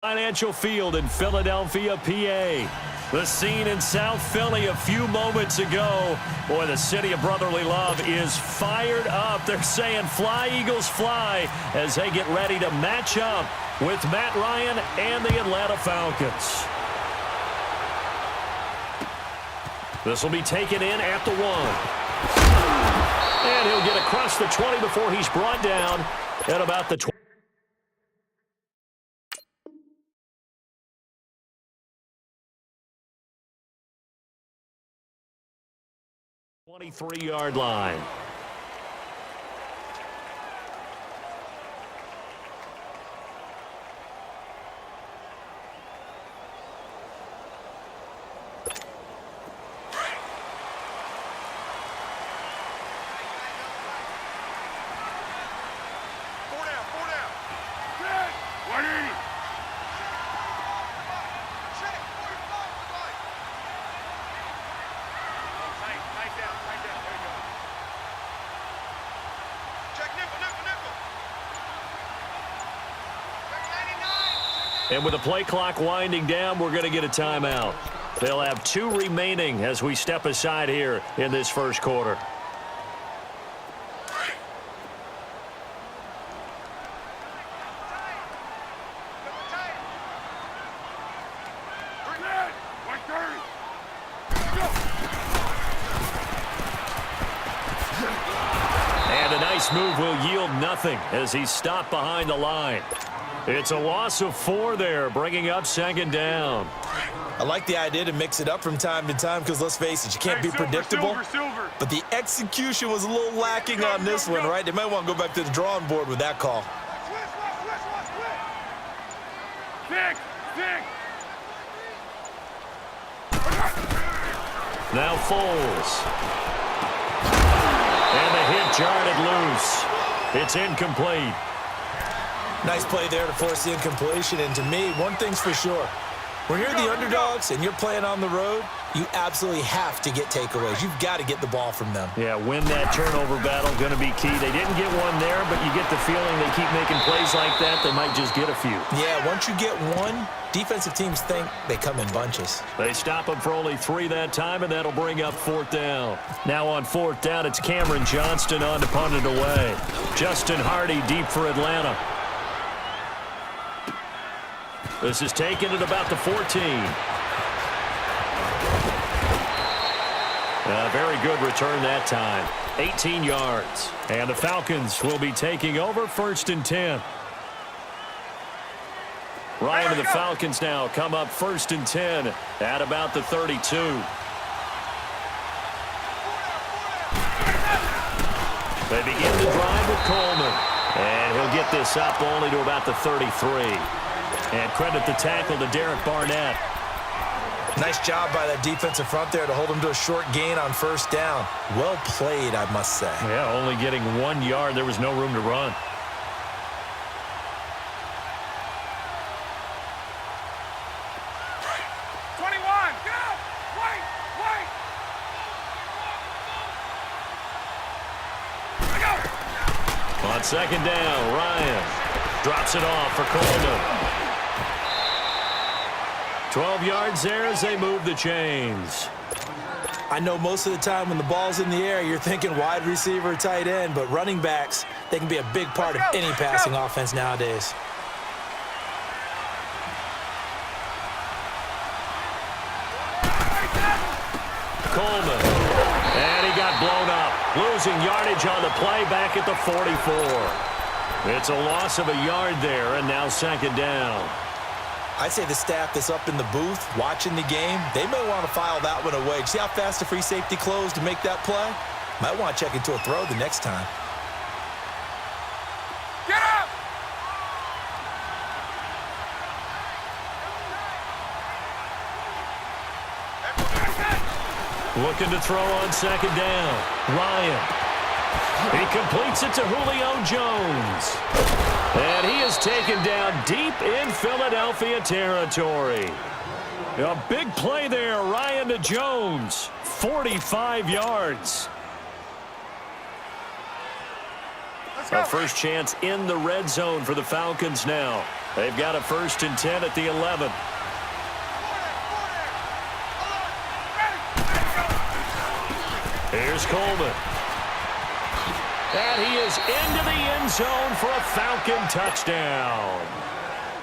Financial Field in Philadelphia, PA. The scene in South Philly a few moments ago. Boy, the city of brotherly love is fired up. They're saying fly, Eagles, fly, as they get ready to match up with Matt Ryan and the Atlanta Falcons. This will be taken in at the 1. And he'll get across the 20 before he's brought down at about the 20. 23-yard line. And with the play clock winding down, we're going to get a timeout. They'll have 2 remaining as we step aside here in this first quarter. And a nice move will yield nothing as he's stopped behind the line. It's a loss of 4 there, bringing up second down. I like the idea to mix it up from time to time because, let's face it, you can't be predictable. Silver. But the execution was a little lacking on this one, right? They might want to go back to the drawing board with that call. Now Foles. And the hit jarred loose. It's incomplete. Nice play there to force the incompletion. And to me, one thing's for sure. When you're the underdogs and you're playing on the road, you absolutely have to get takeaways. You've got to get the ball from them. Yeah, win that turnover battle, going to be key. They didn't get one there, but you get the feeling they keep making plays like that, they might just get a few. Yeah, once you get one, defensive teams think they come in bunches. They stop them for only 3 that time, and that'll bring up 4th down. Now on 4th down, it's Cameron Johnston on to punt it away. Justin Hardy deep for Atlanta. This is taken at about the 14. A very good return that time. 18 yards. And the Falcons will be taking over 1st and 10. Ryan and the Falcons now come up 1st and 10 at about the 32. They begin the drive with Coleman. And he'll get this up only to about the 33. And credit the tackle to Derek Barnett. Nice job by that defensive front there to hold him to a short gain on 1st down. Well played, I must say. Yeah, only getting 1 yard. There was no room to run. On 2nd down, Ryan drops it off for Coleman. 12 yards there as they move the chains. I know most of the time when the ball's in the air, you're thinking wide receiver, tight end, but running backs, they can be a big part of any passing offense nowadays. Coleman. And he got blown up. Losing yardage on the play back at the 44. It's a loss of a yard there, and now 2nd down. I'd say the staff that's up in the booth watching the game, they may want to file that one away. See how fast the free safety closed to make that play? Might want to check into a throw the next time. Get up! Looking to throw on 2nd down. Ryan. He completes it to Julio Jones. And he is taken down deep in Philadelphia territory. A big play there, Ryan to Jones. 45 yards. Our first chance in the red zone for the Falcons now. They've got a 1st and 10 at the 11. Here's Coleman. And he is into the end zone for a Falcon touchdown.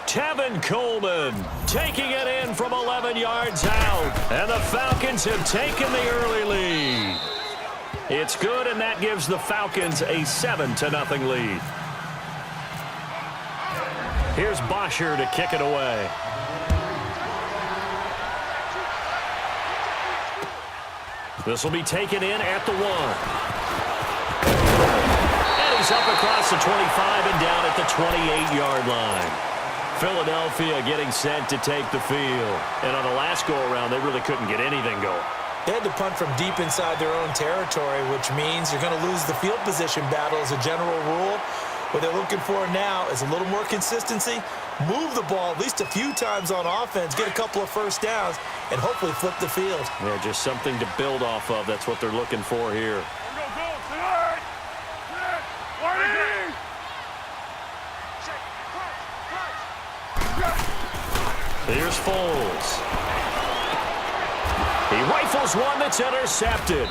Tevin Coleman taking it in from 11 yards out. And the Falcons have taken the early lead. It's good, and that gives the Falcons a 7-0 lead. Here's Bosher to kick it away. This will be taken in at the 1. And he's up across the 25 and down at the 28-yard line. Philadelphia getting set to take the field. And on the last go-around, they really couldn't get anything going. They had to punt from deep inside their own territory, which means you're going to lose the field position battle as a general rule. What they're looking for now is a little more consistency, move the ball at least a few times on offense, get a couple of first downs, and hopefully flip the field. Yeah, just something to build off of. That's what they're looking for here. Here's Foles. He rifles one that's intercepted.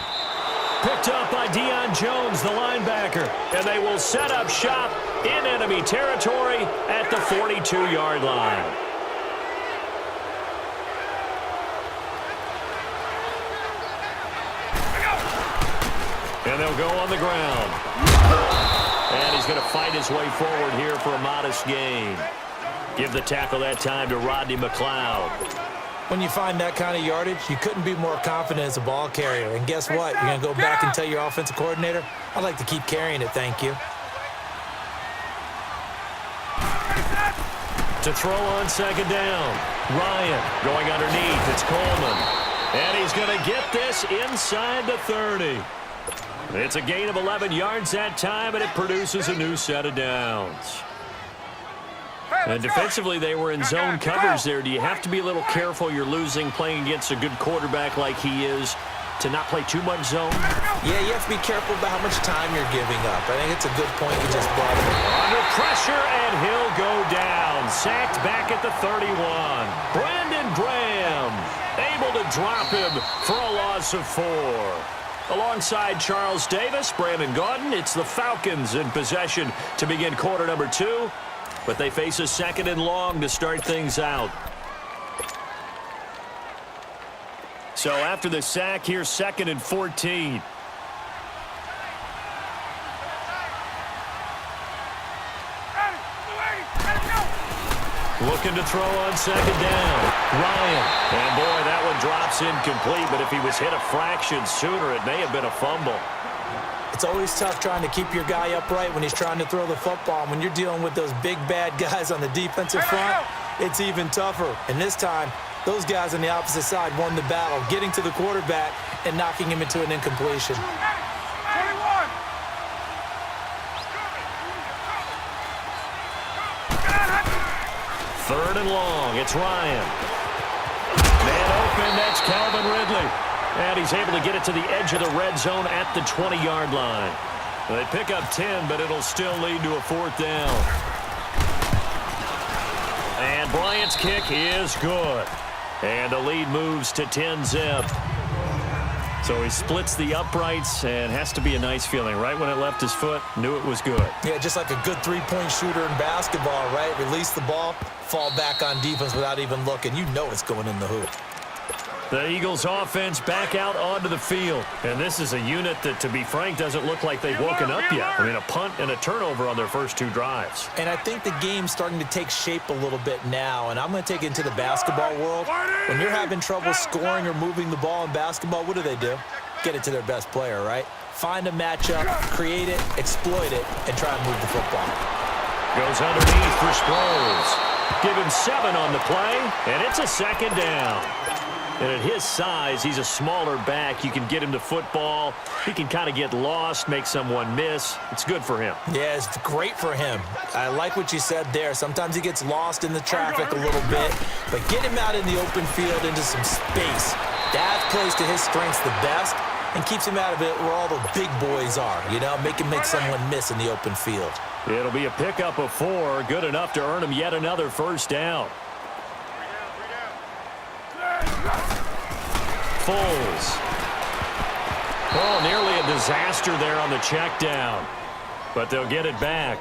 Picked up by Deion Jones, the linebacker. And they will set up shop in enemy territory at the 42-yard line. And they'll go on the ground. And he's going to fight his way forward here for a modest gain. Give the tackle that time to Rodney McLeod. When you find that kind of yardage, you couldn't be more confident as a ball carrier. And guess what? You're going to go back and tell your offensive coordinator, I'd like to keep carrying it, thank you. To throw on 2nd down. Ryan going underneath. It's Coleman. And he's going to get this inside the 30. It's a gain of 11 yards that time, and it produces a new set of downs. And defensively, they were in zone coverage there. Do you have to be a little careful? You're losing playing against a good quarterback like he is to not play too much zone? Yeah, you have to be careful about how much time you're giving up. I think it's a good point you just brought up. Under pressure, and he'll go down. Sacked back at the 31. Brandon Graham able to drop him for a loss of 4. Alongside Charles Davis, Brandon Gaudin, it's the Falcons in possession to begin quarter number 2. But they face a 2nd and long to start things out. So after the sack, here's 2nd and 14. Looking to throw on 2nd down. Ryan. And boy, that one drops incomplete. But if he was hit a fraction sooner, it may have been a fumble. It's always tough trying to keep your guy upright when he's trying to throw the football. And when you're dealing with those big, bad guys on the defensive front, it's even tougher. And this time, those guys on the opposite side won the battle, getting to the quarterback and knocking him into an incompletion. 3rd and long. It's Ryan. Man open. That's Calvin Ridley. And he's able to get it to the edge of the red zone at the 20-yard line. They pick up 10, but it'll still lead to a 4th down. And Bryant's kick is good. And the lead moves to 10-zip. So he splits the uprights, and has to be a nice feeling. Right when it left his foot, knew it was good. Yeah, just like a good three-point shooter in basketball, right? Release the ball, fall back on defense without even looking. You know it's going in the hoop. The Eagles offense back out onto the field. And this is a unit that, to be frank, doesn't look like they've woken up yet. I mean, a punt and a turnover on their first 2 drives. And I think the game's starting to take shape a little bit now. And I'm going to take it into the basketball world. When you're having trouble scoring or moving the ball in basketball, what do? Get it to their best player, right? Find a matchup, create it, exploit it, and try and move the football. Goes underneath for Sproles. Give him 7 on the play, and it's a 2nd down. And at his size, he's a smaller back. You can get him to football. He can kind of get lost, make someone miss. It's good for him. Yeah, it's great for him. I like what you said there. Sometimes he gets lost in the traffic a little bit, but get him out in the open field into some space. That plays to his strengths the best, and keeps him out of it where all the big boys are, you know, make someone miss in the open field. It'll be a pickup of 4, good enough to earn him yet another first down. Foles. Oh, nearly a disaster there on the check down, but they'll get it back.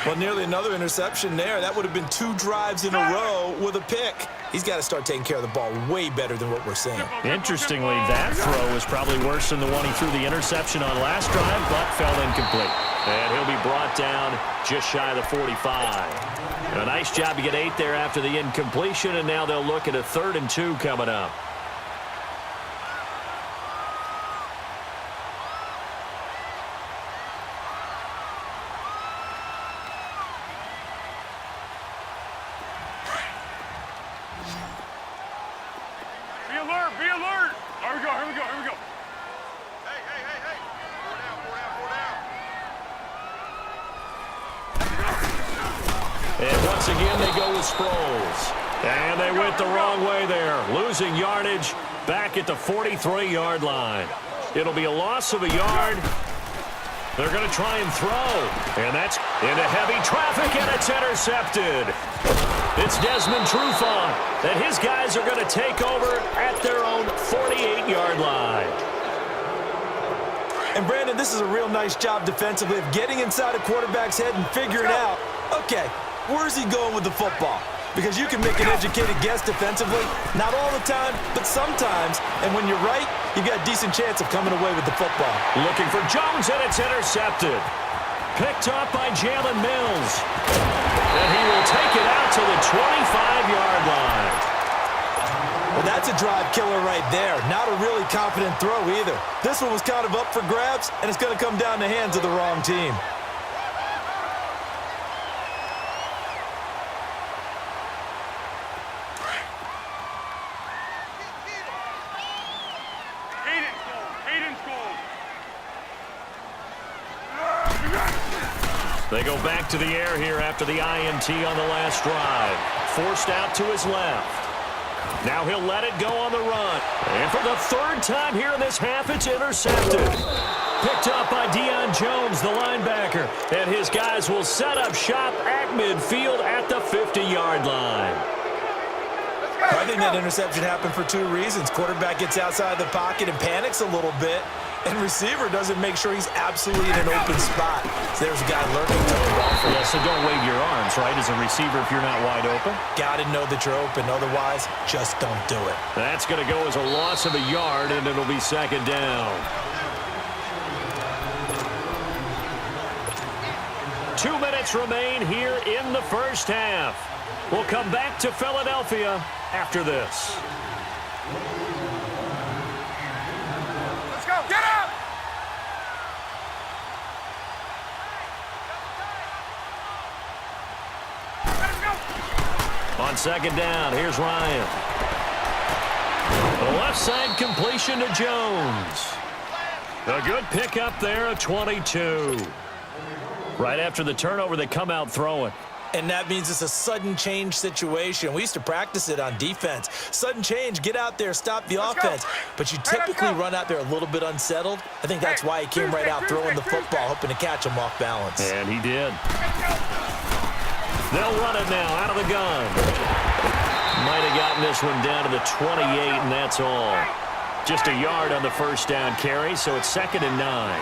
Well, nearly another interception there. That would have been 2 drives in a row with a pick. He's got to start taking care of the ball way better than what we're seeing. Interestingly, that throw was probably worse than the one he threw the interception on last drive, but fell incomplete. And he'll be brought down just shy of the 45. A nice job to get 8 there after the incompletion, and now they'll look at a 3rd and 2 coming up. Be alert! Here we go. Hey. 4 down. And once again, they go with Sproles. And they went the wrong way there, losing yardage back at the 43-yard line. It'll be a loss of a yard. They're going to try and throw. And that's into heavy traffic, and it's intercepted. It's Desmond Trufant, and his guys are going to take over at their own 48-yard line. And, Brandon, this is a real nice job defensively of getting inside a quarterback's head and figuring out, okay, where's he going with the football? Because you can make an educated guess defensively, not all the time, but sometimes. And when you're right, you've got a decent chance of coming away with the football. Looking for Jones, and it's intercepted. Picked up by Jalen Mills. And he will take it out to the 25-yard line. Well, that's a drive killer right there. Not a really confident throw either. This one was kind of up for grabs, and it's going to come down the hands of the wrong team. They go back to the air here after the INT on the last drive. Forced out to his left. Now he'll let it go on the run. And for the 3rd time here in this half, it's intercepted. Picked up by Deion Jones, the linebacker. And his guys will set up shop at midfield at the 50-yard line. I think that interception happened for 2 reasons. Quarterback gets outside the pocket and panics a little bit. And receiver doesn't make sure he's absolutely in an open spot. So there's a guy lurking to the ball. Yeah, so don't wave your arms, right, as a receiver if you're not wide open. Got to know that you're open. Otherwise, just don't do it. That's going to go as a loss of a yard, and it'll be 2nd down. 2 minutes remain here in the first half. We'll come back to Philadelphia after this. Get up! On 2nd down, here's Ryan. The left side completion to Jones. A good pickup there at 22. Right after the turnover, they come out throwing. And that means it's a sudden change situation. We used to practice it on defense. Sudden change, get out there, stop the offense. But you typically run out there a little bit unsettled. I think that's why he came right out throwing the football, hoping to catch him off balance. And he did. They'll run it now out of the gun. Might have gotten this one down to the 28, and that's all. Just a yard on the first down carry, so it's 2nd and 9.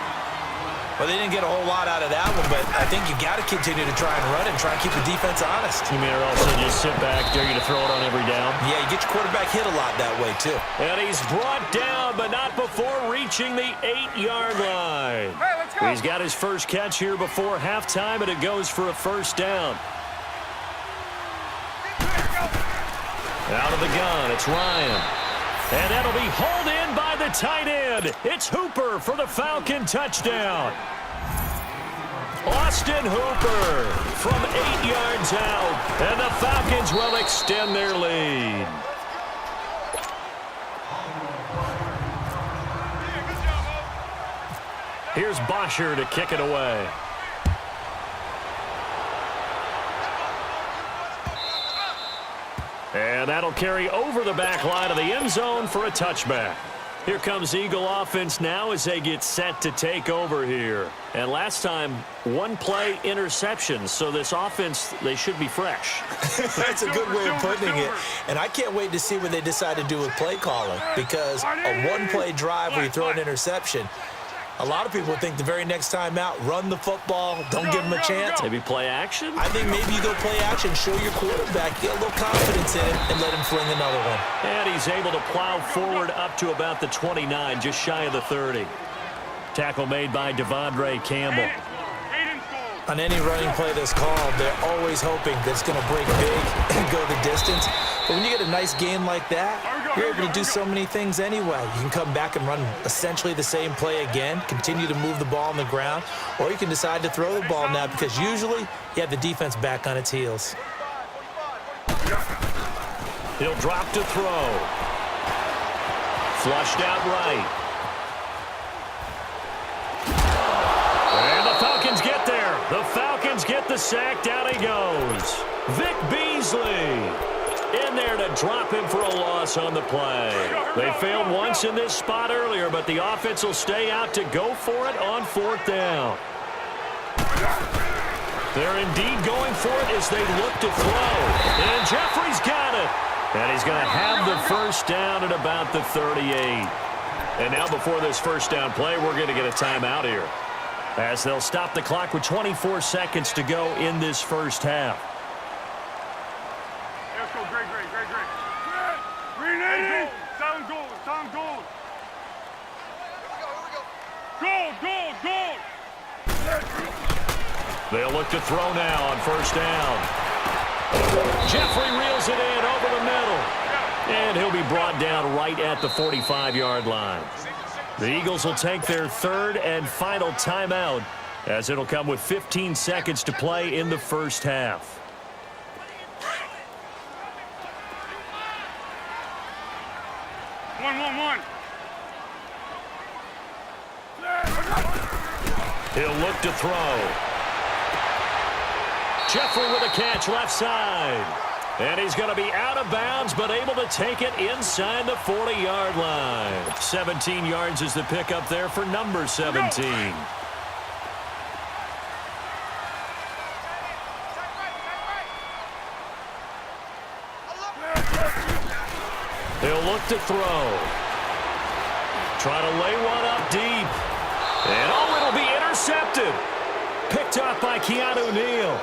Well, they didn't get a whole lot out of that one, but I think you got to continue to try and run and try and keep the defense honest. You may also just sit back, dare you to throw it on every down. Yeah, you get your quarterback hit a lot that way, too. And he's brought down, but not before reaching the 8-yard line. Hey, let's go. He's got his first catch here before halftime, and it goes for a first down. Out of the gun, it's Ryan. And that'll be hauled in by the tight end. It's Hooper for the Falcon touchdown. Austin Hooper from 8 yards out. And the Falcons will extend their lead. Here's Bosher to kick it away. And that'll carry over the back line of the end zone for a touchback. Here comes Eagle offense now as they get set to take over here. And last time, one play interception. So this offense, they should be fresh. That's a good way of putting it. And I can't wait to see what they decide to do with play calling, because a one-play drive where you throw an interception, a lot of people think the very next time out, run the football, don't give them a chance. Maybe play action? I think maybe you go play action, show your quarterback, get a little confidence in him, and let him fling another one. And he's able to plow forward up to about the 29, just shy of the 30. Tackle made by Devondre Campbell. On any running play that's called, they're always hoping that it's going to break big and go the distance. But when you get a nice game like that, you're able to do so many things anyway. You can come back and run essentially the same play again, continue to move the ball on the ground, or you can decide to throw the ball now because usually you have the defense back on its heels. He'll drop to throw. Flushed out right. And the Falcons get there. The Falcons get the sack. Down he goes. Vic Beasley in there to drop him for a loss on the play. They failed once in this spot earlier, but the offense will stay out to go for it on 4th down. They're indeed going for it as they look to throw. And Jeffrey's got it. And he's going to have the first down at about the 38. And now before this first down play, we're going to get a timeout here, as they'll stop the clock with 24 seconds to go in this first half. Let's go, great. Green, sound goal, Goal. They'll look to throw now on first down. Jeffrey reels it in over the middle. And he'll be brought down right at the 45-yard line. The Eagles will take their third and final timeout, as it'll come with 15 seconds to play in the first half. One. He'll look to throw. Jeffrey with a catch left side. And he's going to be out of bounds, but able to take it inside the 40-yard line. 17 yards is the pickup there for number 17. He'll look to throw. Try to lay one up deep. And it'll be intercepted. Picked up by Keanu Neal.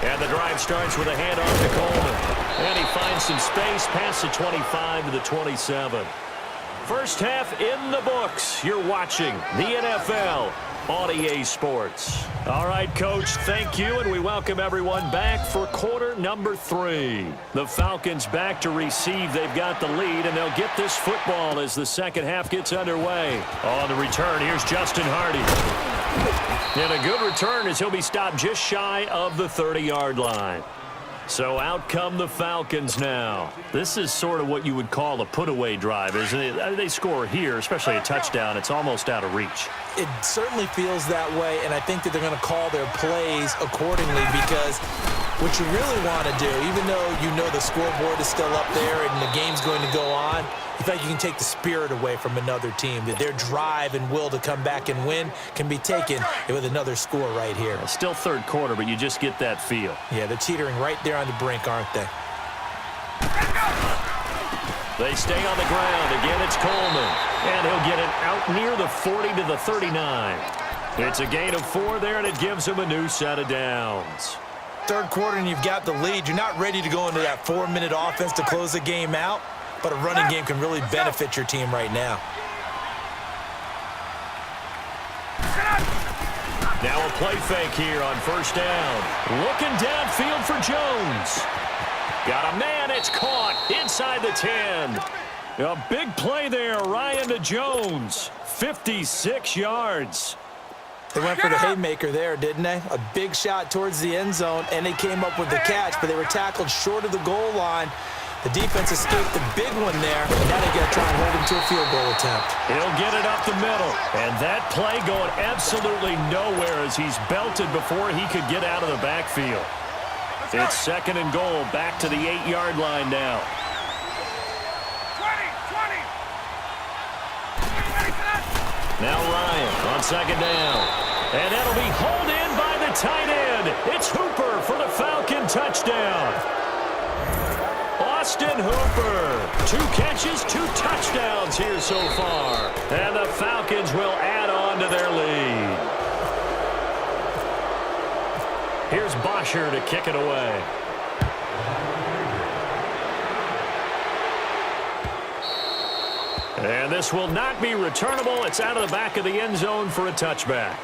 And the drive starts with a handoff to Coleman. And he finds some space past the 25 to the 27. First half in the books. You're watching the NFL on EA Sports. All right, Coach, thank you, and we welcome everyone back for quarter number 3. The Falcons back to receive. They've got the lead, and they'll get this football as the second half gets underway. On the return, here's Justin Hardy. And a good return as he'll be stopped just shy of the 30-yard line. So out come the Falcons now. This is sort of what you would call a put-away drive, isn't it? They score here, especially a touchdown. It's almost out of reach. It certainly feels that way, and I think that they're going to call their plays accordingly, because what you really want to do, even though you know the scoreboard is still up there and the game's going to go on, you feel like you can take the spirit away from another team, that their drive and will to come back and win can be taken with another score right here. Still third quarter, but you just get that feel. Yeah, they're teetering right there on the brink, aren't they? They stay on the ground. Again, it's Coleman. And he'll get it out near the 40 to the 39. It's a gain of 4 there, and it gives him a new set of downs. Third quarter, and you've got the lead. You're not ready to go into that 4-minute offense to close the game out, but a running game can really benefit your team right now. Now a play fake here on first down. Looking downfield for Jones. Got a man. It's caught inside the 10. A big play there. Ryan to Jones. 56 yards. They went for the haymaker there, didn't they? A big shot towards the end zone, and they came up with the catch, but they were tackled short of the goal line. The defense escaped the big one there, and now they got to try and hold him to a field goal attempt. He'll get it up the middle, and that play going absolutely nowhere as he's belted before he could get out of the backfield. It's 2nd and goal, back to the 8-yard line now. 20. Now Ryan on 2nd down. And that'll be hauled in by the tight end. It's Hooper for the Falcon touchdown. Austin Hooper, 2 catches, 2 touchdowns here so far. And the Falcons will add on to their lead. Here's Bosher to kick it away. And this will not be returnable. It's out of the back of the end zone for a touchback.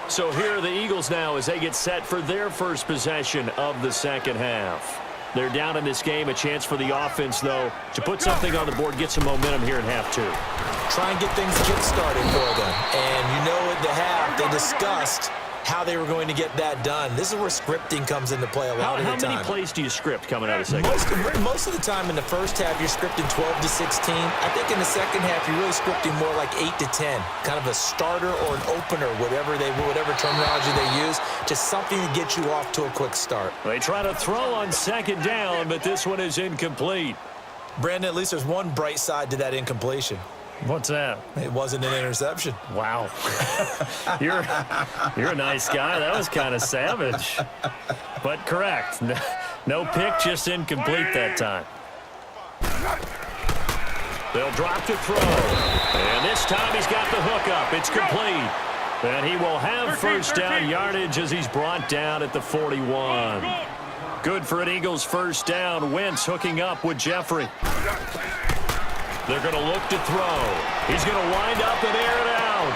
So here are the Eagles now as they get set for their first possession of the second half. They're down in this game. A chance for the offense, though, to put something on the board, get some momentum here in half 2. Try and get things kick-started for them. And you know at the half, they discussed how they were going to get that done. This is where scripting comes into play a lot of the time. How many plays do you script coming out of the second? Most of the time in the first half, you're scripting 12 to 16. I think in the second half, you're really scripting more like 8 to 10. Kind of a starter or an opener, whatever terminology they use, just something to get you off to a quick start. They try to throw on 2nd down, but this one is incomplete. Brandon, at least there's one bright side to that incompletion. What's that? It wasn't an interception. Wow. You're a nice guy. That was kind of savage. But correct. No pick, just incomplete that time. They'll drop to throw. And this time he's got the hook up. It's complete. And he will have first down yardage as he's brought down at the 41. Good for an Eagles first down. Wentz hooking up with Jeffrey. They're going to look to throw. He's going to wind up and air it out.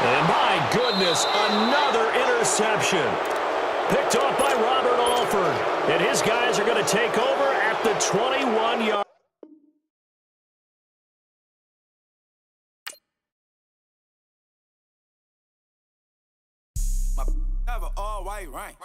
And my goodness, another interception. Picked off by Robert Alford. And his guys are going to take over at the 21-yard. Have an all-white rank.